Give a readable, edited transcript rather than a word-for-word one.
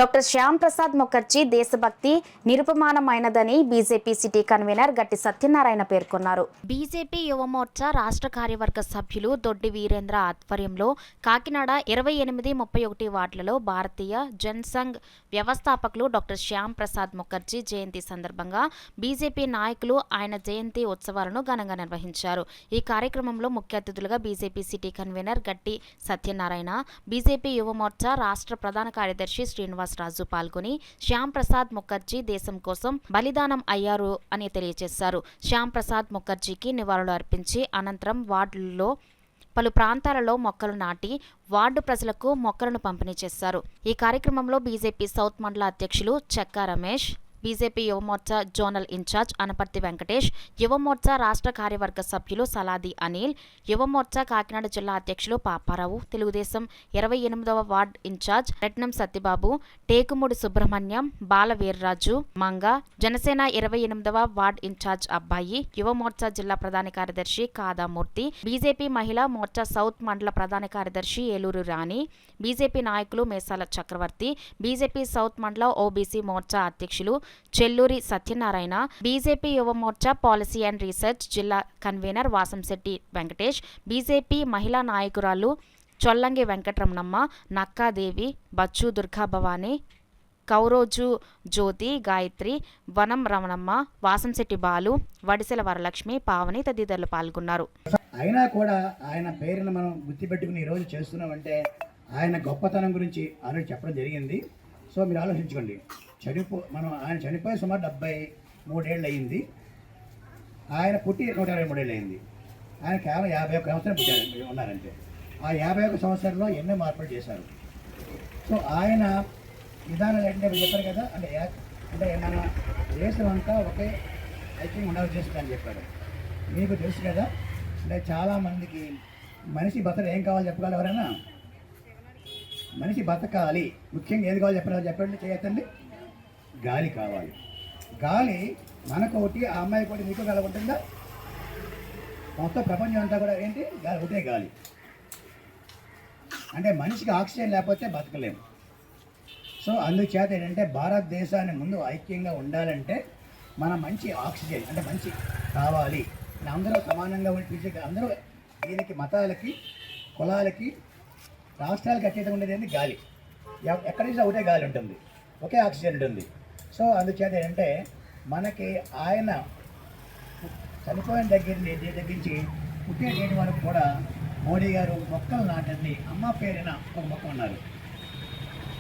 Doctor Shyam Prasad Mukherjee దేశభక్తి నిరుపమానమైనదని BJP city convener గట్టి సత్యనారాయణ పేర్కొన్నారు. బీజేపీ యువమోర్చా రాష్ట్ర కార్యవర్గ సభ్యులు దొడ్డి వీరేంద్ర ఆధ్వర్యంలో కాకినాడ 28-31 వార్డులలో భారతీయ జనసంఘ్ వ్యవస్థాపకులు డాక్టర్ శ్యామ్ ప్రసాద్ ముఖర్జీ జయంతి సందర్భంగా బీజేపీ నాయకులు ఆయన జయంతి ఉత్సవాలను ఘనంగా నిర్వహించారు. ఈ కార్యక్రమంలో ముఖ్య అతిథులుగా బీజేపీ సిటీ కన్వీనర్ గట్టి సత్యనారాయణ, బీజేపీ యువమోర్చా రాష్ట్ర ప్రధాన కార్యదర్శి శ్రీనివాస్ రాజు పాల్గొని శ్యామ్ ప్రసాద్ ముఖర్జీ దేశం కోసం బలిదానం అయ్యారు అని తెలియజేశారు. శ్యామ్ ప్రసాద్ ముఖర్జీకి నివాళులు అర్పించి అనంతరం వార్డుల్లో పలు ప్రాంతాలలో మొక్కలు నాటి వార్డు ప్రజలకు మొక్కలను పంపిణీ చేశారు. ఈ కార్యక్రమంలో బీజేపీ సౌత్ మండల అధ్యక్షులు Chekka Ramesh, BJP Yuva Morcha zonal incharge Anaparthi Venkatesh, Yuva Morcha రాష్ట్ర కార్యవర్గ సభ్యులు సలాది అనిల్, యువమోర్చా కాకినాడ జిల్లా అధ్యక్షులు పాపారావు, తెలుగుదేశం 28వ వార్డు ఇన్ఛార్జ్ రెట్నం సత్యబాబు, టేకుమూడి సుబ్రహ్మణ్యం, బాల వీర్రాజు, మంగ, జనసేన 28వ వార్డు ఇన్ఛార్జ్ అబ్బాయి, యువమోర్చా జిల్లా ప్రధాన కార్యదర్శి కాదామూర్తి, బీజేపీ మహిళా మోర్చా సౌత్ మండల ప్రధాన కార్యదర్శి ఏలూరు రాణి, బీజేపీ నాయకులు మేసాల చక్రవర్తి, బీజేపీ సౌత్ మండల ఓబీసీ మోర్చా అధ్యక్షులు Chelluri Satyanarayana, BJP Yuva Morcha policy and research జిల్లా కన్వీనర్ వాసంశెట్టి వెంకటేష్, బీజేపీ మహిళా నాయకురాలు చొల్లంగి వెంకటరమణమ్మ, నక్కాదేవి, బచ్చు దుర్గాభవాని, కౌరోజు జ్యోతి, గాయత్రి, వనం రమణమ్మ, వాసంశెట్టి బాలు, వడిసెల వరలక్ష్మి, పావని తదితరులు పాల్గొన్నారు. అయినా కూడా ఆయన పేరును మనం గుర్తుపెట్టుకుని ఈరోజు చేస్తున్నామంటే ఆయన గొప్పతనం గురించి ఆల్రెడీ చెప్పడం జరిగింది. సో మీరు ఆలోచించుకోండి, ఆయన చనిపోయి సుమారు 73 ఏళ్ళు అయ్యింది. ఆయన పుట్టి 123 ఏళ్ళు అయింది. ఆయన కేవలం 51 సంవత్సరాలు పుట్టారు ఉన్నారంటే ఆ 51 సంవత్సరాల్లో ఎన్నో మార్పులు చేశారు. సో ఆయన విధానాలు అంటే చెప్పారు కదా, అంటే మన దేశం అంతా ఒకే ఐక్యంగా ఉండాలని చేస్తుందని చెప్పారు. మీకు తెలుసు కదా, అంటే చాలామందికి మనిషి బతక ఏం కావాలో చెప్పగలరు ఎవరైనా? మనిషి బతకాలి, ముఖ్యంగా ఏది కావాలో చెప్పండి చేయతండి. గాలి కావాలి. గాలి మనకొకటి, ఆ అమ్మాయి ఒకటి, మీకు గాలి ఉంటుందా? మొత్తం ప్రపంచం అంతా కూడా ఏంటి? గాలి, ఒకటే గాలి. అంటే మనిషికి ఆక్సిజన్ లేకపోతే బతకలేము. సో అందుచేత ఏంటంటే భారతదేశాన్ని ముందు ఐక్యంగా ఉండాలంటే మన మంచి ఆక్సిజన్ అంటే మంచి కావాలి. అందరూ సమానంగా ఉండి అందరూ దీనికి మతాలకి, కులాలకి, రాష్ట్రాలకు అతీతంగా ఉండేది ఏంటి? గాలి. ఎక్కడి నుంచి ఒకటే గాలి ఉంటుంది, ఒకే ఆక్సిజన్ ఉంటుంది. సో అందుచేత ఏంటంటే మనకి ఆయన చనిపోయిన దగ్గర నుంచి పుట్టిన వరకు కూడా మోడీ గారు మొక్కలు నాటండి, అమ్మ పేరున ఒక మొక్క ఉన్నారు.